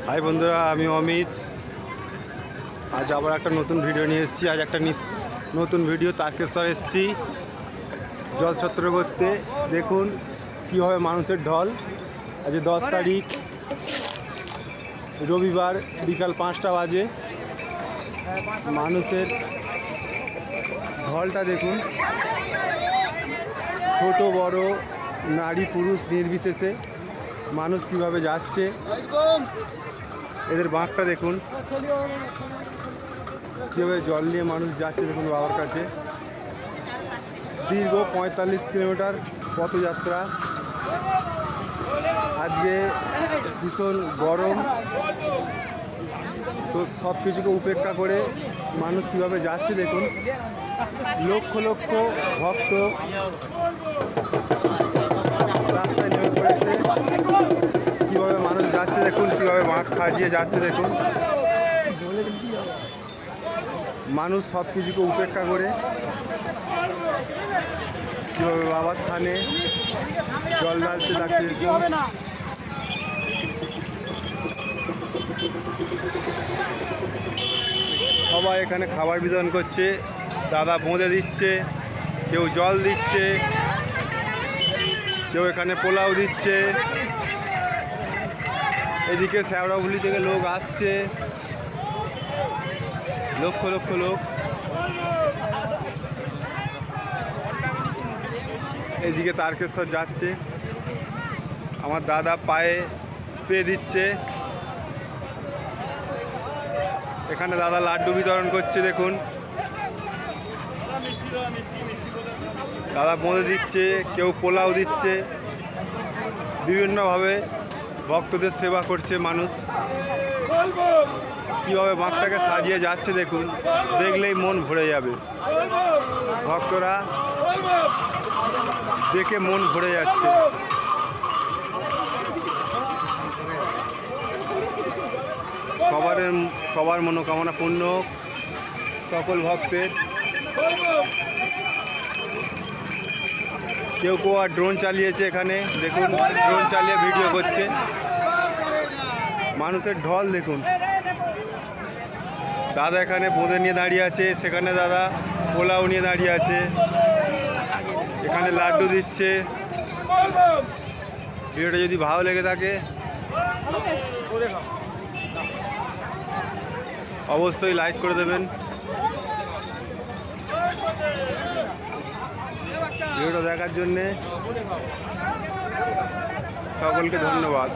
High বন্ধুরা, আমি অমিত। আজ আবার একটা নতুন ভিডিও নিয়ে এসেছি। আজ একটা নতুন ভিডিও তারকেশ্বর এসেছি জলছত্র করতে। দেখুন কীভাবে মানুষের ঢল। আজ 10 তারিখ রবিবার, বিকাল 5টা বাজে। মানুষের ঢলটা দেখুন, ছোট বড় নারী পুরুষ নির্বিশেষে মানুষ কিভাবে যাচ্ছে। এদের বাঁকটা দেখুন, কীভাবে জল নিয়ে মানুষ যাচ্ছে। দেখুন বাবার কাছে দীর্ঘ 45 কিলোমিটার পথযাত্রা। আজকে ভীষণ গরম, তো সব কিছুকে উপেক্ষা করে মানুষ কীভাবে যাচ্ছে দেখুন। লক্ষ লক্ষ ভক্ত রাস্তায় নেমে পড়েছে। কীভাবে মানুষ যাচ্ছে দেখুন, কীভাবে মাস্ক সাজিয়ে যাচ্ছে দেখুন। মানুষ সব কিছুকে উপেক্ষা করে কীভাবে বাবার থানে জল ঢালতে যাচ্ছে দেখুন। সবাই এখানে খাবার বিতরণ করছে। দাদা বোঁদে দিচ্ছে, কেউ জল দিচ্ছে, কেউ এখানে পোলাও দিচ্ছে। এদিকে শ্যাওড়াফুলি থেকে লোক আসছে, লক্ষ লক্ষ লোক। এদিকে তারকেশ্বর যাচ্ছে। আমার দাদা পায়ে স্প্রে দিচ্ছে। এখানে দাদা লাড্ডু বিতরণ করছে দেখুন। দাদা বোঁদে দিচ্ছে, কেউ পোলাও দিচ্ছে। বিভিন্নভাবে ভক্তদের সেবা করছে মানুষ। কীভাবে বাঁকটাকে সাজিয়ে যাচ্ছে দেখুন, দেখলেই মন ভরে যাবে। ভক্তরা দেখে মন ভরে যাচ্ছে। সবার মনোকামনা পূর্ণ হোক সকল ভক্তের। কেউ কেউ আর ড্রোন চালিয়েছে এখানে দেখুন, ড্রোন চালিয়ে ভিডিও করছে। মানুষের ঢল দেখুন। দাদা এখানে বোঁদে নিয়ে দাঁড়িয়ে আছে, সেখানে দাদা পোলাও নিয়ে দাঁড়িয়ে আছে। এখানে লাড্ডু দিচ্ছে। ভিডিওটা যদি ভালো লেগে থাকে অবশ্যই লাইক করে দেবেন। ভিডিওটা দেখার জন্যে সকলকে ধন্যবাদ।